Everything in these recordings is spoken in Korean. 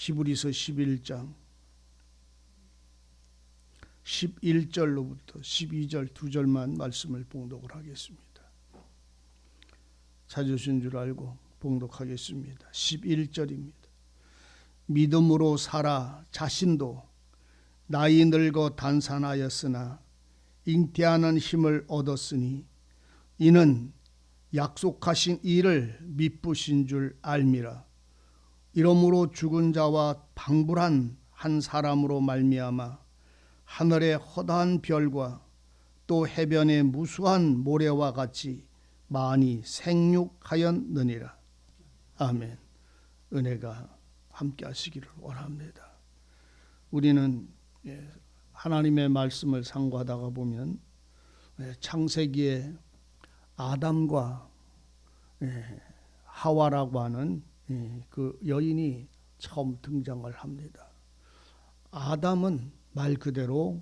히브리서 11장 11절로부터 12절 두 절만 말씀을 봉독을 하겠습니다. 찾으신 줄 알고 봉독하겠습니다. 11절입니다. 믿음으로 사라 자신도 나이 늙어 단산하였으나 잉태하는 힘을 얻었으니 이는 약속하신 이를 미쁘신 줄 알미라. 이러므로 죽은 자와 방불한 한 사람으로 말미암아 하늘의 허다한 별과 또 해변의 무수한 모래와 같이 많이 생육하였느니라. 아멘. 은혜가 함께 하시기를 원합니다. 우리는 하나님의 말씀을 상고하다가 보면 창세기에 아담과 하와라고 하는 그 여인이 처음 등장을 합니다. 아담은 말 그대로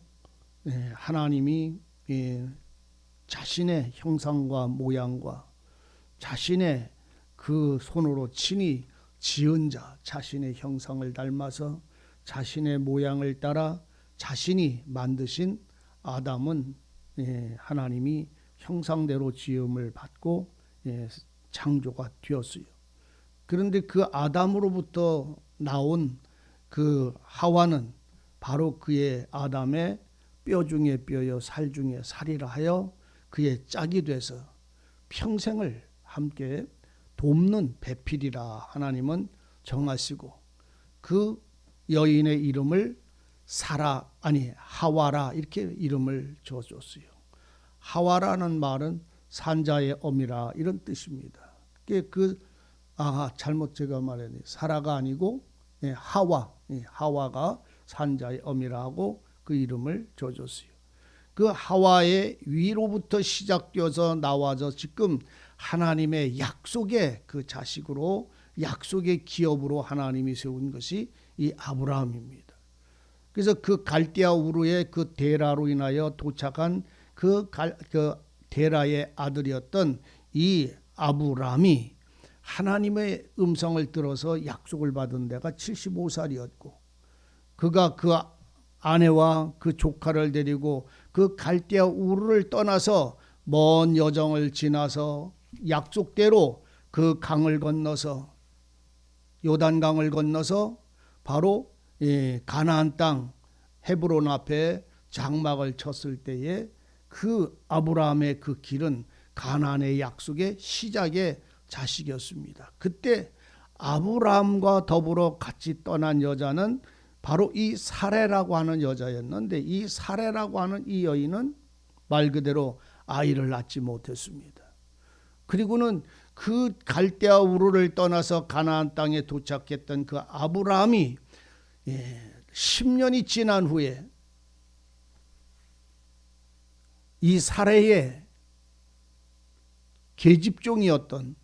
하나님이 자신의 형상과 모양과 자신의 그 손으로 친히 지은 자, 자신의 형상을 닮아서 자신의 모양을 따라 자신이 만드신 아담은 하나님이 형상대로 지음을 받고 창조가 되었어요. 그런데 그 아담으로부터 나온 그 하와는 바로 그의 아담의 뼈 중에 뼈여 살 중에 살이라 하여 그의 짝이 돼서 평생을 함께 돕는 배필이라 하나님은 정하시고 그 여인의 이름을 하와라 이렇게 이름을 줘줬어요. 하와라는 말은 산자의 어미라 이런 뜻입니다. 잘못 제가 말했네. 사라가 아니고 하와가 산자의 어미라고 그 이름을 줘줬어요. 그 하와의 위로부터 시작되어서 나와서 지금 하나님의 약속의 그 자식으로 약속의 기업으로 하나님이 세운 것이 이 아브라함입니다. 그래서 그 갈대아 우르의 그 데라로 인하여 도착한 그 데라의 아들이었던 이 아브라함이 하나님의 음성을 들어서 약속을 받은 데가 75살이었고 그가 그 아내와 그 조카를 데리고 그 갈대아 우르를 떠나서 먼 여정을 지나서 약속대로 그 강을 건너서 요단강을 건너서 바로 가나안 땅 헤브론 앞에 장막을 쳤을 때에 그 아브라함의 그 길은 가나안의 약속의 시작의 자식이었습니다. 그때 아브라함과 더불어 같이 떠난 여자는 바로 이 사레라고 하는 여자였는데 이 사레라고 하는 이 여인은 말 그대로 아이를 낳지 못했습니다. 그리고는 그 갈대아 우르를 떠나서 가나안 땅에 도착했던 그 아브라함이 10년이 지난 후에 이 사레의 계집종이었던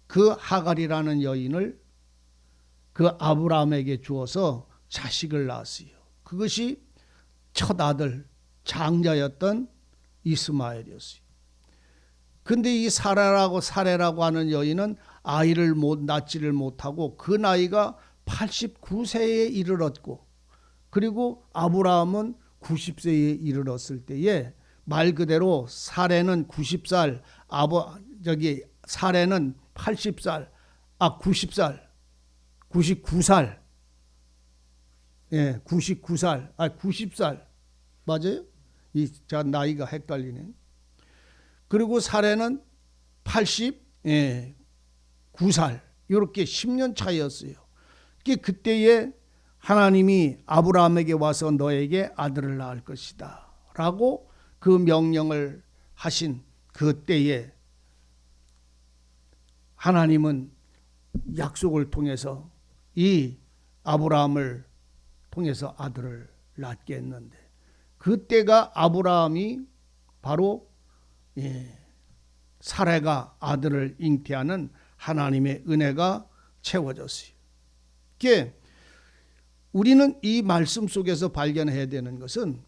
그 하갈이라는 여인을 그 아브라함에게 주어서 자식을 낳았어요. 그것이 첫 아들 장자였던 이스마엘이었어요. 근데 이 사레라고 하는 여인은 아이를 낳지를 못하고 그 나이가 89세에 이르렀고 그리고 아브라함은 90세에 이르렀을 때에 말 그대로 사레는 90살, 사레는 80살, 90살, 99살, 99살, 90살 맞아요? 자 나이가 헷갈리네. 그리고 사레는 89살 이렇게 10년 차이였어요. 그때에 하나님이 아브라함에게 와서 너에게 아들을 낳을 것이다 라고 그 명령을 하신 그때에 하나님은 약속을 통해서 이 아브라함을 통해서 아들을 낳게 했는데 그때가 아브라함이 바로 사레가 아들을 잉태하는 하나님의 은혜가 채워졌어요. 우리는 이 말씀 속에서 발견해야 되는 것은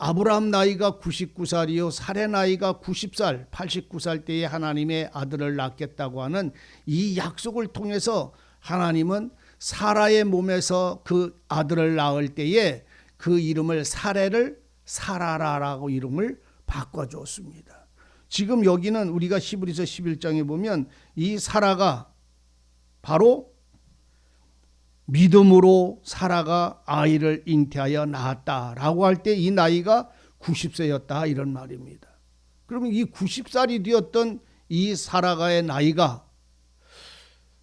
아브라함 나이가 99살이요 사레 나이가 90살 89살 때에 하나님의 아들을 낳겠다고 하는 이 약속을 통해서 하나님은 사라의 몸에서 그 아들을 낳을 때에 그 이름을 사레를 사라라라고 이름을 바꿔줬습니다. 지금 여기는 우리가 히브리서 11장에 보면 이 사라가 바로 믿음으로 사라가 아이를 잉태하여 낳았다라고 할 때 이 나이가 90세였다 이런 말입니다. 그러면 이 90살이 되었던 이 사라가의 나이가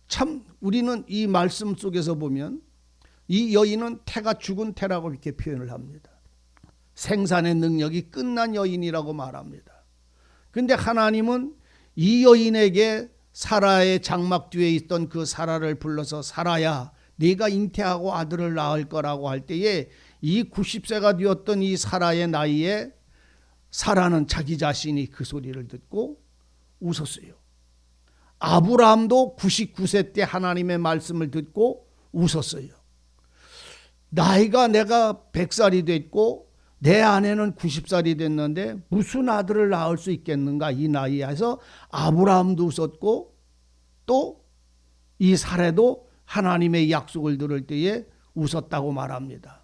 참 우리는 이 말씀 속에서 보면 이 여인은 태가 죽은 태라고 이렇게 표현을 합니다. 생산의 능력이 끝난 여인이라고 말합니다. 그런데 하나님은 이 여인에게 사라의 장막 뒤에 있던 그 사라를 불러서 사라야 네가 잉태하고 아들을 낳을 거라고 할 때에 이 90세가 되었던 이 사라의 나이에 사라는 자기 자신이 그 소리를 듣고 웃었어요. 아브라함도 99세 때 하나님의 말씀을 듣고 웃었어요. 나이가 내가 100살이 됐고 내 아내는 90살이 됐는데 무슨 아들을 낳을 수 있겠는가 이 나이에서 아브라함도 웃었고 또 이 사라도 하나님의 약속을 들을 때에 웃었다고 말합니다.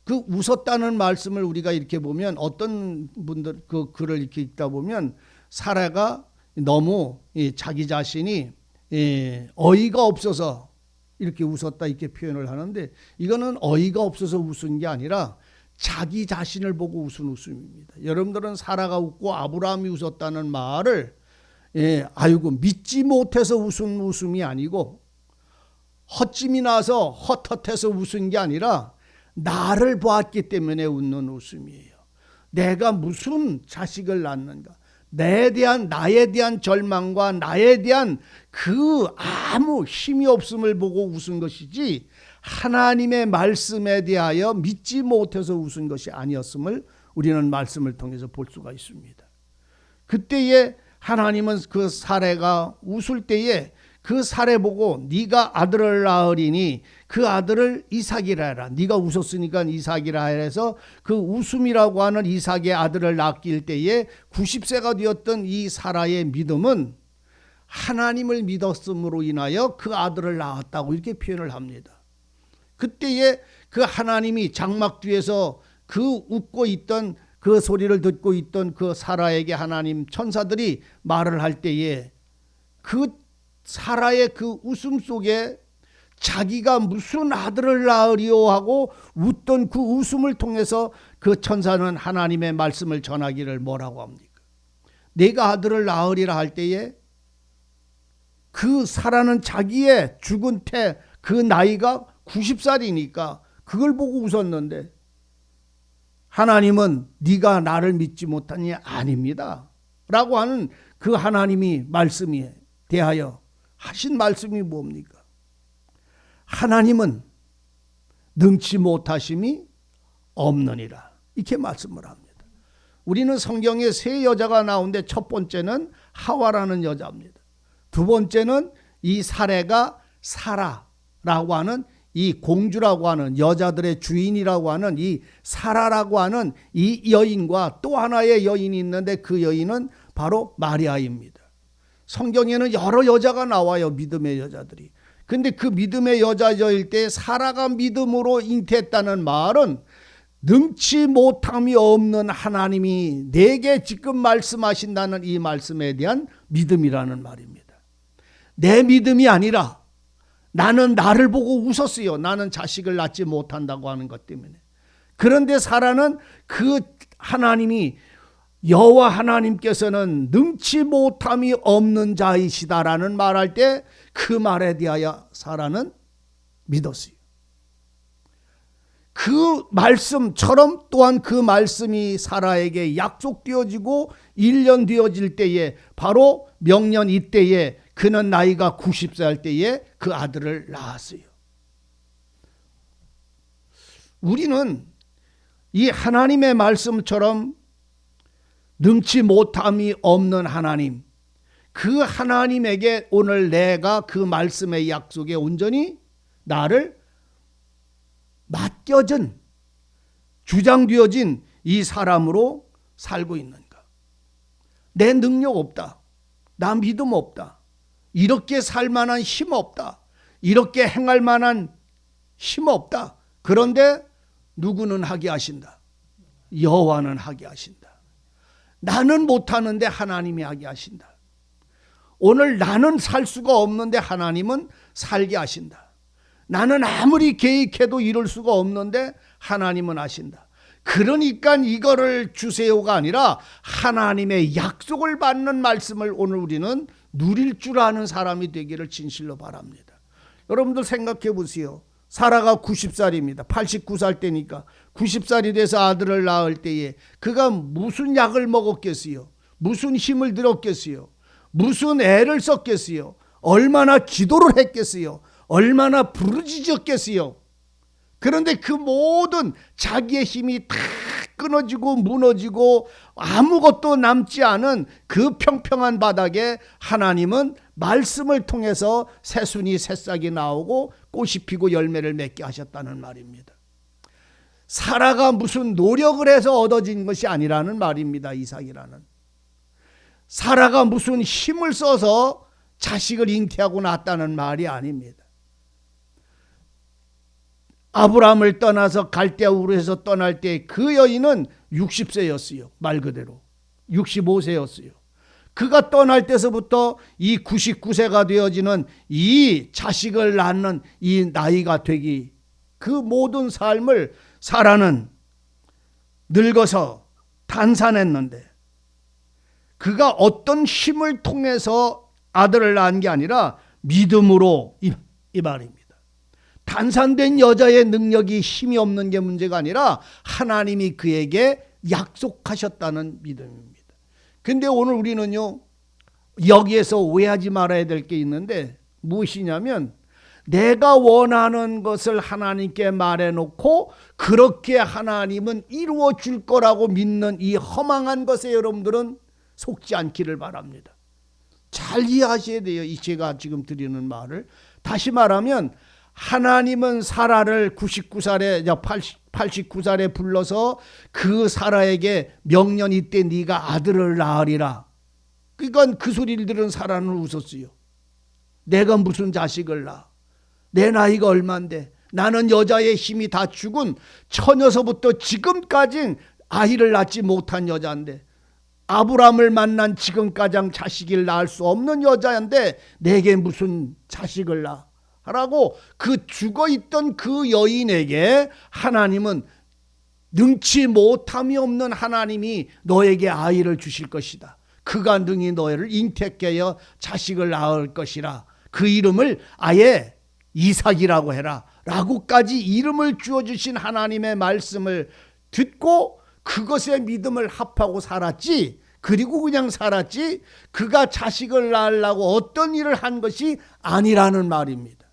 그 웃었다는 말씀을 우리가 이렇게 보면 어떤 분들 그 글을 이렇게 읽다 보면 사라가 너무 자기 자신이 어이가 없어서 이렇게 웃었다 이렇게 표현을 하는데 이거는 어이가 없어서 웃은 게 아니라 자기 자신을 보고 웃은 웃음입니다. 여러분들은 사라가 웃고 아브라함이 웃었다는 말을 아이고 믿지 못해서 웃은 웃음이 아니고 헛짐이 나서 헛헛해서 웃은 게 아니라 나를 보았기 때문에 웃는 웃음이에요. 내가 무슨 자식을 낳는가 나에 대한 절망과 나에 대한 그 아무 힘이 없음을 보고 웃은 것이지 하나님의 말씀에 대하여 믿지 못해서 웃은 것이 아니었음을 우리는 말씀을 통해서 볼 수가 있습니다. 그때에 하나님은 그 사레가 웃을 때에 그 사레 보고 네가 아들을 낳으리니 그 아들을 이삭이라 해라. 네가 웃었으니까 이삭이라 해서 그 웃음이라고 하는 이삭의 아들을 낳길 때에 90세가 되었던 이 사라의 믿음은 하나님을 믿었음으로 인하여 그 아들을 낳았다고 이렇게 표현을 합니다. 그때에 그 하나님이 장막 뒤에서 그 웃고 있던 그 소리를 듣고 있던 그 사라에게 하나님 천사들이 말을 할 때에 그 사라의 그 웃음 속에 자기가 무슨 아들을 낳으리오 하고 웃던 그 웃음을 통해서 그 천사는 하나님의 말씀을 전하기를 뭐라고 합니까? 내가 아들을 낳으리라 할 때에 그 사라는 자기의 죽은 태 그 나이가 90살이니까 그걸 보고 웃었는데 하나님은 네가 나를 믿지 못하니 아닙니다 라고 하는 그 하나님이 말씀에 대하여 하신 말씀이 뭡니까? 하나님은 능치 못하심이 없느니라 이렇게 말씀을 합니다. 우리는 성경에 세 여자가 나오는데 첫 번째는 하와라는 여자입니다. 두 번째는 이 사레가 사라라고 하는 이 공주라고 하는 여자들의 주인이라고 하는 이 사라라고 하는 이 여인과 또 하나의 여인이 있는데 그 여인은 바로 마리아입니다. 성경에는 여러 여자가 나와요. 믿음의 여자들이. 근데 그 믿음의 여자일 때 사라가 믿음으로 잉태했다는 말은 능치 못함이 없는 하나님이 내게 지금 말씀하신다는 이 말씀에 대한 믿음이라는 말입니다. 내 믿음이 아니라 나는 나를 보고 웃었어요. 나는 자식을 낳지 못한다고 하는 것 때문에. 그런데 사라는 그 하나님이 여호와 하나님께서는 능치 못함이 없는 자이시다라는 말할 때 그 말에 대하여 사라는 믿었어요. 그 말씀처럼 또한 그 말씀이 사라에게 약속되어지고 1년 되어질 때에 바로 명년 이때에 그는 나이가 90살 때에 그 아들을 낳았어요. 우리는 이 하나님의 말씀처럼 능치 못함이 없는 하나님, 그 하나님에게 오늘 내가 그 말씀의 약속에 온전히 나를 맡겨진, 주장되어진 이 사람으로 살고 있는가? 내 능력 없다. 나 믿음 없다. 이렇게 살 만한 힘 없다. 이렇게 행할 만한 힘 없다. 그런데 누구는 하게 하신다. 여호와는 하게 하신다. 나는 못하는데 하나님이 하게 하신다. 오늘 나는 살 수가 없는데 하나님은 살게 하신다. 나는 아무리 계획해도 이룰 수가 없는데 하나님은 하신다. 그러니까 이거를 주세요가 아니라 하나님의 약속을 받는 말씀을 오늘 우리는 누릴 줄 아는 사람이 되기를 진실로 바랍니다. 여러분들 생각해 보세요. 사라가 90살입니다. 89살 때니까 90살이 돼서 아들을 낳을 때에 그가 무슨 약을 먹었겠어요? 무슨 힘을 들었겠어요? 무슨 애를 썼겠어요? 얼마나 기도를 했겠어요? 얼마나 부르짖었겠어요? 그런데 그 모든 자기의 힘이 다 끊어지고 무너지고 아무것도 남지 않은 그 평평한 바닥에 하나님은 말씀을 통해서 새순이 새싹이 나오고 꽃이 피고 열매를 맺게 하셨다는 말입니다. 사라가 무슨 노력을 해서 얻어진 것이 아니라는 말입니다. 이삭이라는. 사라가 무슨 힘을 써서 자식을 잉태하고 낳았다는 말이 아닙니다. 아브라함을 떠나서 갈대아우르에서 떠날 때 그 여인은 60세였어요. 말 그대로 65세였어요. 그가 떠날 때서부터 이 99세가 되어지는 이 자식을 낳는 이 나이가 되기, 그 모든 삶을 사라는 늙어서 단산했는데 그가 어떤 힘을 통해서 아들을 낳은 게 아니라 믿음으로, 이 말입니다. 단산된 여자의 능력이 힘이 없는 게 문제가 아니라 하나님이 그에게 약속하셨다는 믿음입니다. 근데 오늘 우리는요, 여기에서 오해하지 말아야 될 게 있는데 무엇이냐면, 내가 원하는 것을 하나님께 말해놓고 그렇게 하나님은 이루어 줄 거라고 믿는 이 허망한 것에 여러분들은 속지 않기를 바랍니다. 잘 이해하셔야 돼요. 이 제가 지금 드리는 말을. 다시 말하면 하나님은 사라를 99살에 89살에 불러서 그 사라에게 명년 이때 네가 아들을 낳으리라. 그러니까 그 소리를 들은 사라는 웃었어요. 내가 무슨 자식을 낳아? 내 나이가 얼만데, 나는 여자의 힘이 다 죽은 처녀서부터 지금까지 아이를 낳지 못한 여자인데, 아브라함을 만난 지금까지 자식을 낳을 수 없는 여자인데 내게 무슨 자식을 낳아? 라고 그 죽어있던 그 여인에게 하나님은 능치 못함이 없는 하나님이 너에게 아이를 주실 것이다. 그가 능히 너를 잉태케 하여 자식을 낳을 것이라. 그 이름을 아예 이삭이라고 해라 라고까지 이름을 주어주신 하나님의 말씀을 듣고 그것에 믿음을 합하고 살았지, 그리고 그냥 살았지 그가 자식을 낳으려고 어떤 일을 한 것이 아니라는 말입니다.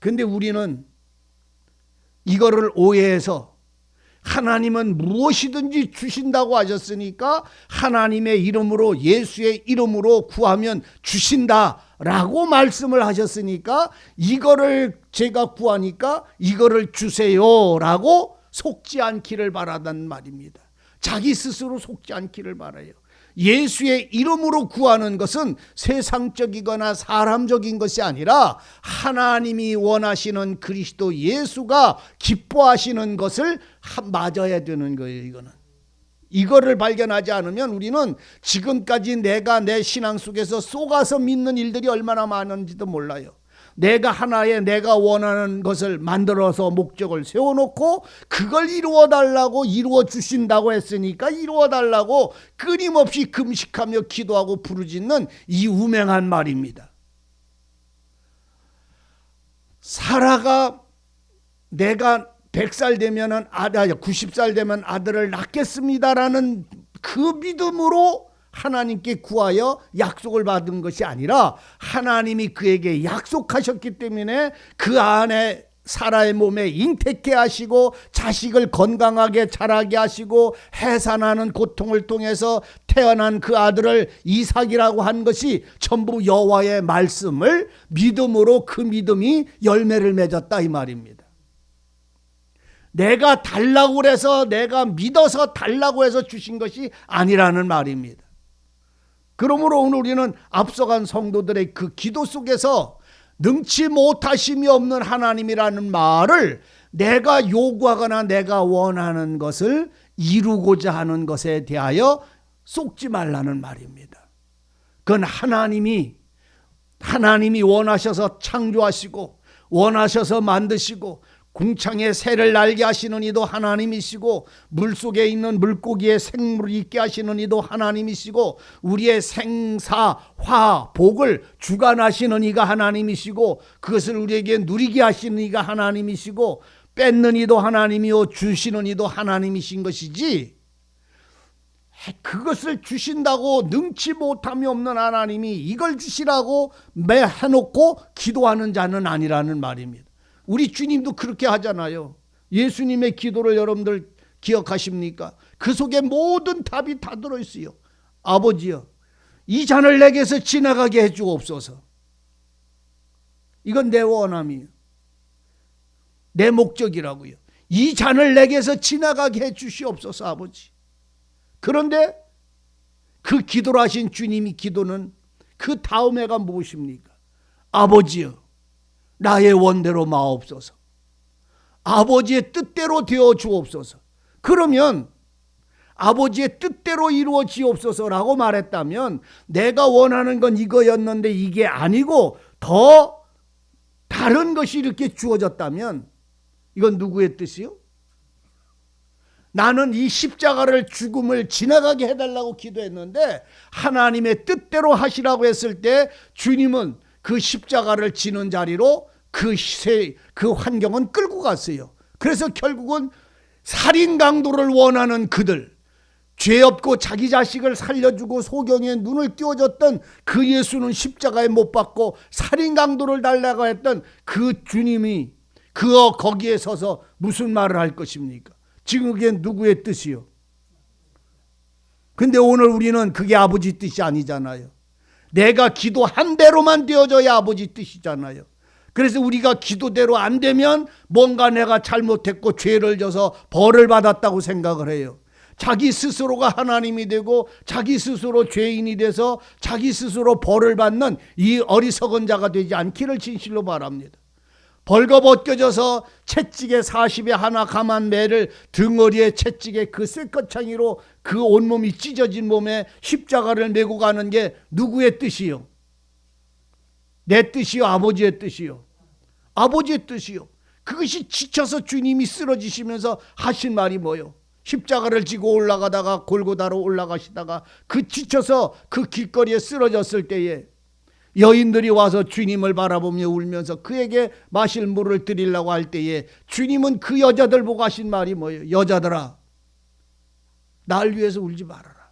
근데 우리는 이거를 오해해서 하나님은 무엇이든지 주신다고 하셨으니까 하나님의 이름으로, 예수의 이름으로 구하면 주신다라고 말씀을 하셨으니까 이거를 제가 구하니까 이거를 주세요라고 속지 않기를 바라단 말입니다. 자기 스스로 속지 않기를 바라요. 예수의 이름으로 구하는 것은 세상적이거나 사람적인 것이 아니라 하나님이 원하시는 그리스도 예수가 기뻐하시는 것을 맞아야 되는 거예요. 이거를 발견하지 않으면 우리는 지금까지 내가 내 신앙 속에서 속아서 믿는 일들이 얼마나 많은지도 몰라요. 내가 원하는 것을 만들어서 목적을 세워놓고 그걸 이루어달라고, 이루어 주신다고 했으니까 이루어달라고 끊임없이 금식하며 기도하고 부르짖는 이 우맹한 말입니다. 사라가 내가 100살 되면은 90살 되면 아들을 낳겠습니다라는 그 믿음으로 하나님께 구하여 약속을 받은 것이 아니라 하나님이 그에게 약속하셨기 때문에 그 안에 사라의 몸에 잉태케 하시고 자식을 건강하게 자라게 하시고 해산하는 고통을 통해서 태어난 그 아들을 이삭이라고 한 것이 전부 여호와의 말씀을 믿음으로, 그 믿음이 열매를 맺었다 이 말입니다. 내가 달라고 해서, 내가 믿어서 달라고 해서 주신 것이 아니라는 말입니다. 그러므로 오늘 우리는 앞서간 성도들의 그 기도 속에서 능치 못하심이 없는 하나님이라는 말을 내가 요구하거나 내가 원하는 것을 이루고자 하는 것에 대하여 쏟지 말라는 말입니다. 그건 하나님이 원하셔서 창조하시고 원하셔서 만드시고 궁창에 새를 날게 하시는 이도 하나님이시고 물속에 있는 물고기에 생물을 있게 하시는 이도 하나님이시고 우리의 생사, 화, 복을 주관하시는 이가 하나님이시고 그것을 우리에게 누리게 하시는 이가 하나님이시고 뺏는 이도 하나님이요 주시는 이도 하나님이신 것이지, 그것을 주신다고 능치 못함이 없는 하나님이 이걸 주시라고 매 해놓고 기도하는 자는 아니라는 말입니다. 우리 주님도 그렇게 하잖아요. 예수님의 기도를 여러분들 기억하십니까? 그 속에 모든 답이 다 들어있어요. 아버지여, 이 잔을 내게서 지나가게 해주옵소서. 이건 내 원함이에요. 내 목적이라고요. 이 잔을 내게서 지나가게 해주시옵소서 아버지. 그런데 그 기도를 하신 주님이 기도는 그 다음에가 무엇입니까? 아버지여, 나의 원대로 마옵소서. 아버지의 뜻대로 되어 주옵소서. 그러면 아버지의 뜻대로 이루어지옵소서라고 말했다면 내가 원하는 건 이거였는데 이게 아니고 더 다른 것이 이렇게 주어졌다면 이건 누구의 뜻이요? 나는 이 십자가를 죽음을 지나가게 해달라고 기도했는데 하나님의 뜻대로 하시라고 했을 때 주님은 그 십자가를 지는 자리로 그 환경은 끌고 갔어요. 그래서 결국은 살인 강도를 원하는 그들, 죄 없고 자기 자식을 살려주고 소경에 눈을 띄워줬던 그 예수는 십자가에 못 박고 살인 강도를 달라고 했던 그 주님이 거기에 서서 무슨 말을 할 것입니까? 지금 그게 누구의 뜻이요? 근데 오늘 우리는 그게 아버지 뜻이 아니잖아요. 내가 기도한 대로만 되어져야 아버지 뜻이잖아요. 그래서 우리가 기도대로 안 되면 뭔가 내가 잘못했고 죄를 져서 벌을 받았다고 생각을 해요. 자기 스스로가 하나님이 되고 자기 스스로 죄인이 돼서 자기 스스로 벌을 받는 이 어리석은 자가 되지 않기를 진실로 바랍니다. 벌거벗겨져서 채찍에 40에 하나 감한 매를 등허리에 채찍에 그 쇠꺼창이로 그 온몸이 찢어진 몸에 십자가를 메고 가는 게 누구의 뜻이요? 내 뜻이요? 아버지의 뜻이요? 아버지의 뜻이요. 그것이 지쳐서 주님이 쓰러지시면서 하신 말이 뭐요? 십자가를 지고 올라가다가 골고다로 올라가시다가 그 지쳐서 그 길거리에 쓰러졌을 때에 여인들이 와서 주님을 바라보며 울면서 그에게 마실 물을 드리려고 할 때에 주님은 그 여자들 보고 하신 말이 뭐예요? 여자들아, 날 위해서 울지 말아라.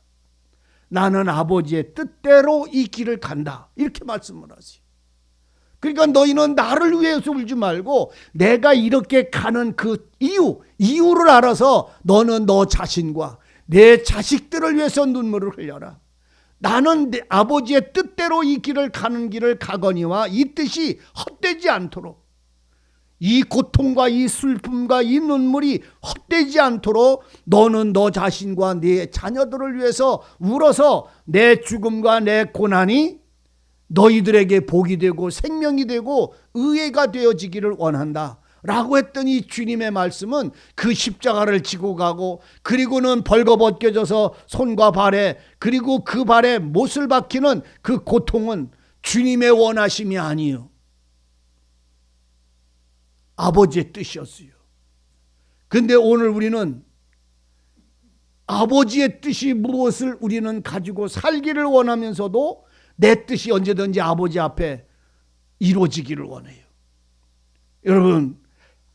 나는 아버지의 뜻대로 이 길을 간다. 이렇게 말씀을 하세요. 그러니까 너희는 나를 위해서 울지 말고 내가 이렇게 가는 그 이유를 알아서 너는 너 자신과 내 자식들을 위해서 눈물을 흘려라. 나는 내 아버지의 뜻대로 이 길을 가는 길을 가거니와 이 뜻이 헛되지 않도록, 이 고통과 이 슬픔과 이 눈물이 헛되지 않도록 너는 너 자신과 네 자녀들을 위해서 울어서 내 죽음과 내 고난이 너희들에게 복이 되고 생명이 되고 의회가 되어지기를 원한다 라고 했더니 주님의 말씀은 그 십자가를 지고 가고 그리고는 벌거벗겨져서 손과 발에 그리고 그 발에 못을 박히는 그 고통은 주님의 원하심이 아니요, 아버지의 뜻이었어요. 근데 오늘 우리는 아버지의 뜻이 무엇을 우리는 가지고 살기를 원하면서도 내 뜻이 언제든지 아버지 앞에 이루어지기를 원해요. 여러분,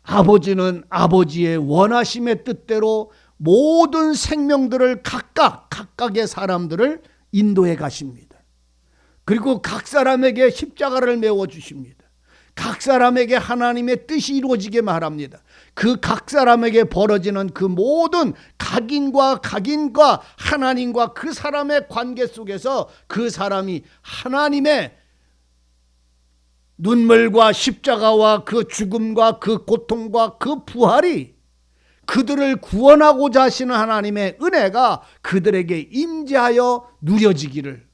아버지는 아버지의 원하심의 뜻대로 모든 생명들을 각각의 사람들을 인도해 가십니다. 그리고 각 사람에게 십자가를 메워 주십니다. 각 사람에게 하나님의 뜻이 이루어지게 말합니다. 그 각 사람에게 벌어지는 그 모든 각인과 하나님과 그 사람의 관계 속에서 그 사람이 하나님의 눈물과 십자가와 그 죽음과 그 고통과 그 부활이 그들을 구원하고자 하시는 하나님의 은혜가 그들에게 임재하여 누려지기를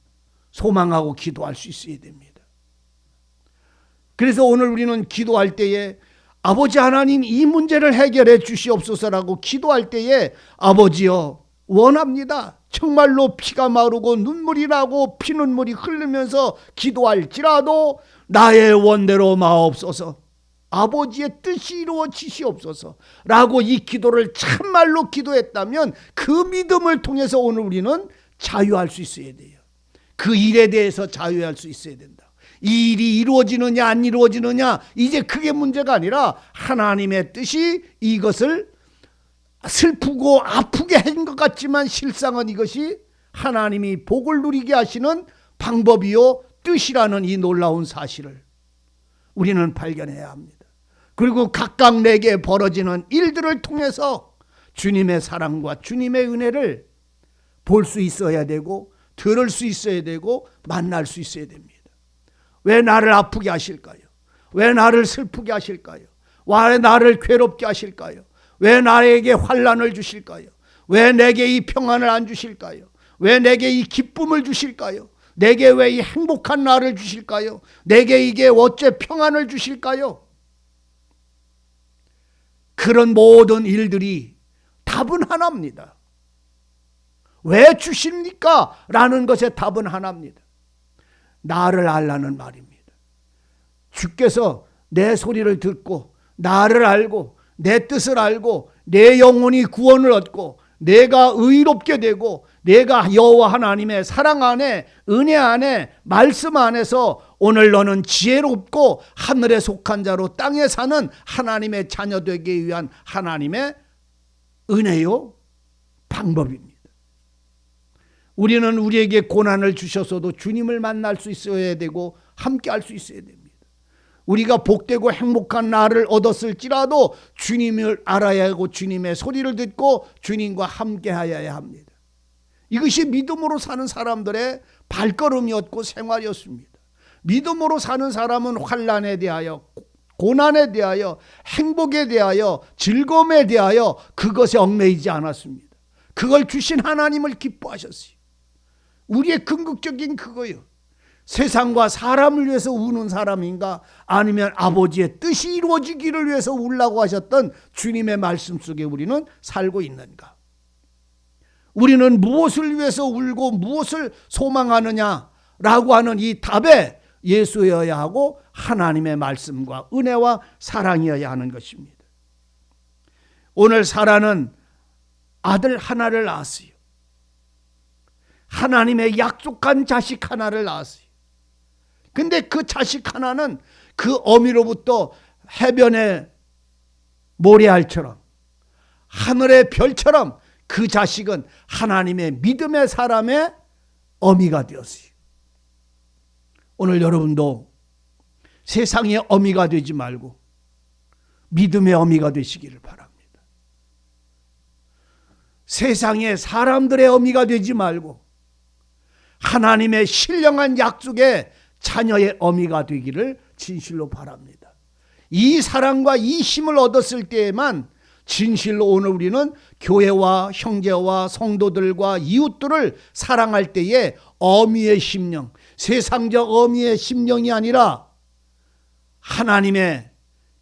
소망하고 기도할 수 있어야 됩니다. 그래서 오늘 우리는 기도할 때에 아버지 하나님 이 문제를 해결해 주시옵소서라고 기도할 때에 아버지여 원합니다. 정말로 피가 마르고 눈물이 나고 피눈물이 흐르면서 기도할지라도 나의 원대로 마옵소서, 아버지의 뜻이 이루어지시옵소서 라고 이 기도를 참말로 기도했다면 그 믿음을 통해서 오늘 우리는 자유할 수 있어야 돼요. 그 일에 대해서 자유할 수 있어야 된다. 이 일이 이루어지느냐 안 이루어지느냐 이제 그게 문제가 아니라 하나님의 뜻이 이것을 슬프고 아프게 한 것 같지만 실상은 이것이 하나님이 복을 누리게 하시는 방법이요 뜻이라는 이 놀라운 사실을 우리는 발견해야 합니다. 그리고 각각 내게 벌어지는 일들을 통해서 주님의 사랑과 주님의 은혜를 볼 수 있어야 되고 들을 수 있어야 되고 만날 수 있어야 됩니다. 왜 나를 아프게 하실까요? 왜 나를 슬프게 하실까요? 왜 나를 괴롭게 하실까요? 왜 나에게 환난을 주실까요? 왜 내게 이 평안을 안 주실까요? 왜 내게 이 기쁨을 주실까요? 내게 왜 이 행복한 날을 주실까요? 내게 이게 어째 평안을 주실까요? 그런 모든 일들이 답은 하나입니다. 왜 주십니까? 라는 것의 답은 하나입니다. 나를 알라는 말입니다. 주께서 내 소리를 듣고 나를 알고 내 뜻을 알고 내 영혼이 구원을 얻고 내가 의롭게 되고 내가 여호와 하나님의 사랑 안에 은혜 안에 말씀 안에서 오늘 너는 지혜롭고 하늘에 속한 자로 땅에 사는 하나님의 자녀 되기 위한 하나님의 은혜요 방법입니다. 우리는 우리에게 고난을 주셔서도 주님을 만날 수 있어야 되고 함께 할 수 있어야 됩니다. 우리가 복되고 행복한 날을 얻었을지라도 주님을 알아야 하고 주님의 소리를 듣고 주님과 함께 하여야 합니다. 이것이 믿음으로 사는 사람들의 발걸음이었고 생활이었습니다. 믿음으로 사는 사람은 환난에 대하여 고난에 대하여 행복에 대하여 즐거움에 대하여 그것에 얽매이지 않았습니다. 그걸 주신 하나님을 기뻐하셨어요. 우리의 궁극적인 그거예요. 세상과 사람을 위해서 우는 사람인가 아니면 아버지의 뜻이 이루어지기를 위해서 울라고 하셨던 주님의 말씀 속에 우리는 살고 있는가? 우리는 무엇을 위해서 울고 무엇을 소망하느냐라고 하는 이 답에 예수여야 하고 하나님의 말씀과 은혜와 사랑이어야 하는 것입니다. 오늘 사라는 아들 하나를 낳았어요. 하나님의 약속한 자식 하나를 낳았어요. 근데 그 자식 하나는 그 어미로부터 해변의 모래알처럼 하늘의 별처럼 그 자식은 하나님의 믿음의 사람의 어미가 되었어요. 오늘 여러분도 세상의 어미가 되지 말고 믿음의 어미가 되시기를 바랍니다. 세상의 사람들의 어미가 되지 말고 하나님의 신령한 약속의 자녀의 어미가 되기를 진실로 바랍니다. 이 사랑과 이 힘을 얻었을 때에만 진실로 오늘 우리는 교회와 형제와 성도들과 이웃들을 사랑할 때에 어미의 심령, 세상적 어미의 심령이 아니라 하나님의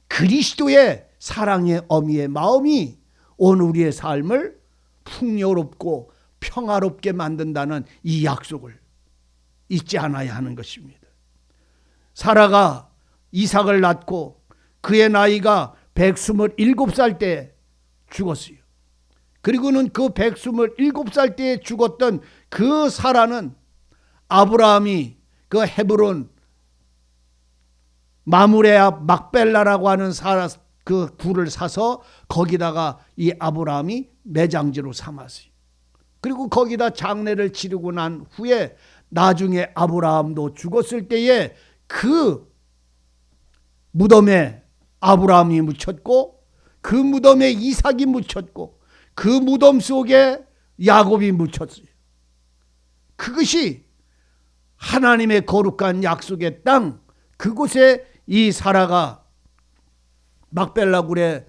그리스도의 사랑의 어미의 마음이 오늘 우리의 삶을 풍요롭고 평화롭게 만든다는 이 약속을 잊지 않아야 하는 것입니다. 사라가 이삭을 낳고 그의 나이가 127살 때 죽었어요. 그리고는 그 127살 때에 죽었던 그 사라는 아브라함이 그 헤브론 마므레 앞 막벨라라고 하는 그 굴을 사서 거기다가 이 아브라함이 매장지로 삼았어요. 그리고 거기다 장례를 치르고 난 후에 나중에 아브라함도 죽었을 때에 그 무덤에 아브라함이 묻혔고 그 무덤에 이삭이 묻혔고 그 무덤 속에 야곱이 묻혔어요. 그것이 하나님의 거룩한 약속의 땅, 그곳에 이 사라가 막벨라 굴에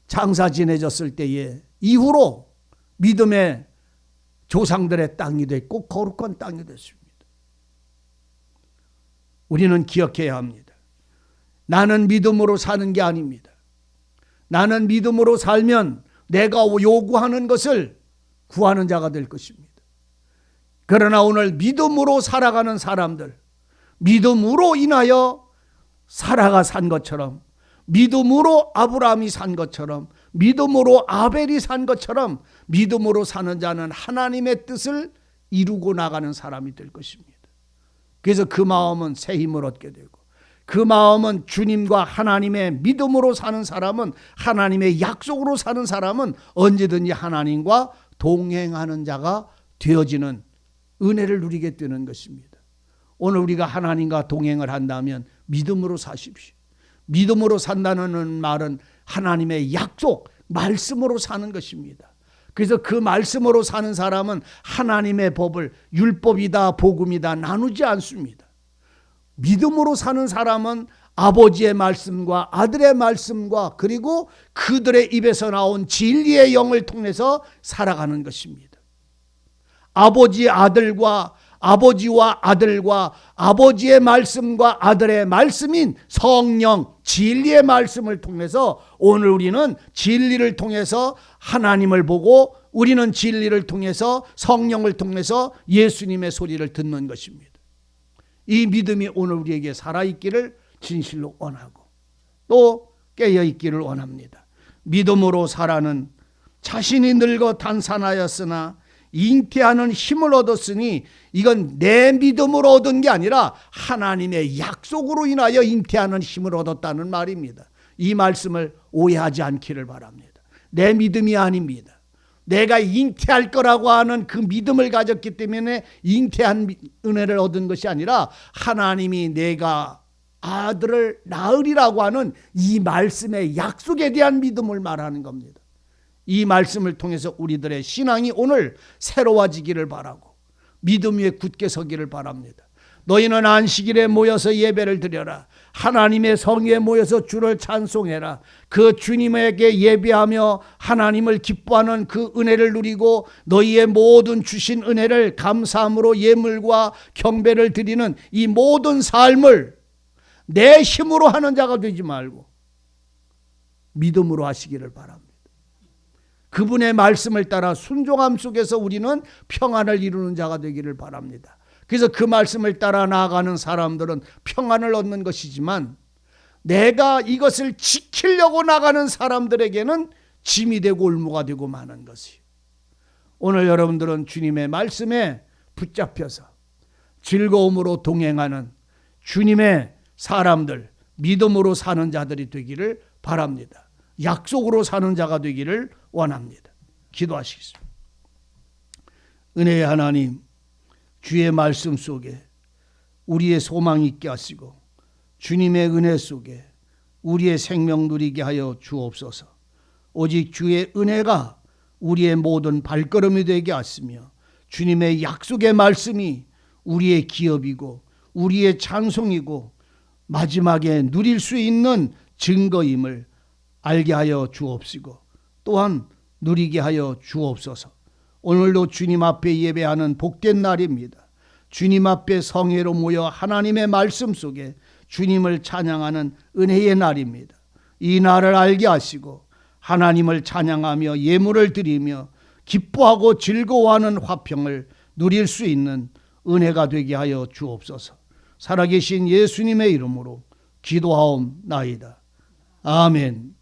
장사 지내졌을 때에 이후로 믿음의 조상들의 땅이 됐고 거룩한 땅이 됐습니다. 우리는 기억해야 합니다. 나는 믿음으로 사는 게 아닙니다. 나는 믿음으로 살면 내가 요구하는 것을 구하는 자가 될 것입니다. 그러나 오늘 믿음으로 살아가는 사람들, 믿음으로 인하여 사라가 산 것처럼, 믿음으로 아브라함이 산 것처럼, 믿음으로 아벨이 산 것처럼 믿음으로 사는 자는 하나님의 뜻을 이루고 나가는 사람이 될 것입니다. 그래서 그 마음은 새 힘을 얻게 되고, 그 마음은 주님과 하나님의 믿음으로 사는 사람은, 하나님의 약속으로 사는 사람은 언제든지 하나님과 동행하는 자가 되어지는 은혜를 누리게 되는 것입니다. 오늘 우리가 하나님과 동행을 한다면 믿음으로 사십시오. 믿음으로 산다는 말은 하나님의 약속, 말씀으로 사는 것입니다. 그래서 그 말씀으로 사는 사람은 하나님의 법을 율법이다 복음이다 나누지 않습니다. 믿음으로 사는 사람은 아버지의 말씀과 아들의 말씀과 그리고 그들의 입에서 나온 진리의 영을 통해서 살아가는 것입니다. 아버지와 아들과 아버지의 말씀과 아들의 말씀인 성령 진리의 말씀을 통해서 오늘 우리는 진리를 통해서 하나님을 보고, 우리는 진리를 통해서 성령을 통해서 예수님의 소리를 듣는 것입니다. 이 믿음이 오늘 우리에게 살아있기를 진실로 원하고 또 깨어있기를 원합니다. 믿음으로 살아는 자신이 늙어 단산하였으나 잉태하는 힘을 얻었으니, 이건 내 믿음으로 얻은 게 아니라 하나님의 약속으로 인하여 잉태하는 힘을 얻었다는 말입니다. 이 말씀을 오해하지 않기를 바랍니다. 내 믿음이 아닙니다. 내가 잉태할 거라고 하는 그 믿음을 가졌기 때문에 잉태한 은혜를 얻은 것이 아니라 하나님이 내가 아들을 낳으리라고 하는 이 말씀의 약속에 대한 믿음을 말하는 겁니다. 이 말씀을 통해서 우리들의 신앙이 오늘 새로워지기를 바라고 믿음 위에 굳게 서기를 바랍니다. 너희는 안식일에 모여서 예배를 드려라. 하나님의 성회에 모여서 주를 찬송해라. 그 주님에게 예배하며 하나님을 기뻐하는 그 은혜를 누리고 너희의 모든 주신 은혜를 감사함으로 예물과 경배를 드리는 이 모든 삶을 내 힘으로 하는 자가 되지 말고 믿음으로 하시기를 바랍니다. 그분의 말씀을 따라 순종함 속에서 우리는 평안을 이루는 자가 되기를 바랍니다. 그래서 그 말씀을 따라 나아가는 사람들은 평안을 얻는 것이지만, 내가 이것을 지키려고 나가는 사람들에게는 짐이 되고 올무가 되고 마는 것이에요. 오늘 여러분들은 주님의 말씀에 붙잡혀서 즐거움으로 동행하는 주님의 사람들, 믿음으로 사는 자들이 되기를 바랍니다. 약속으로 사는 자가 되기를 원합니다. 기도하시겠습니다. 은혜의 하나님, 주의 말씀 속에 우리의 소망이 있게 하시고 주님의 은혜 속에 우리의 생명 누리게 하여 주옵소서. 오직 주의 은혜가 우리의 모든 발걸음이 되게 하시며 주님의 약속의 말씀이 우리의 기업이고 우리의 찬송이고 마지막에 누릴 수 있는 증거임을 알게 하여 주옵시고 또한 누리게 하여 주옵소서. 오늘도 주님 앞에 예배하는 복된 날입니다. 주님 앞에 성회로 모여 하나님의 말씀 속에 주님을 찬양하는 은혜의 날입니다. 이 날을 알게 하시고 하나님을 찬양하며 예물을 드리며 기뻐하고 즐거워하는 화평을 누릴 수 있는 은혜가 되게 하여 주옵소서. 살아계신 예수님의 이름으로 기도하옵나이다. 아멘.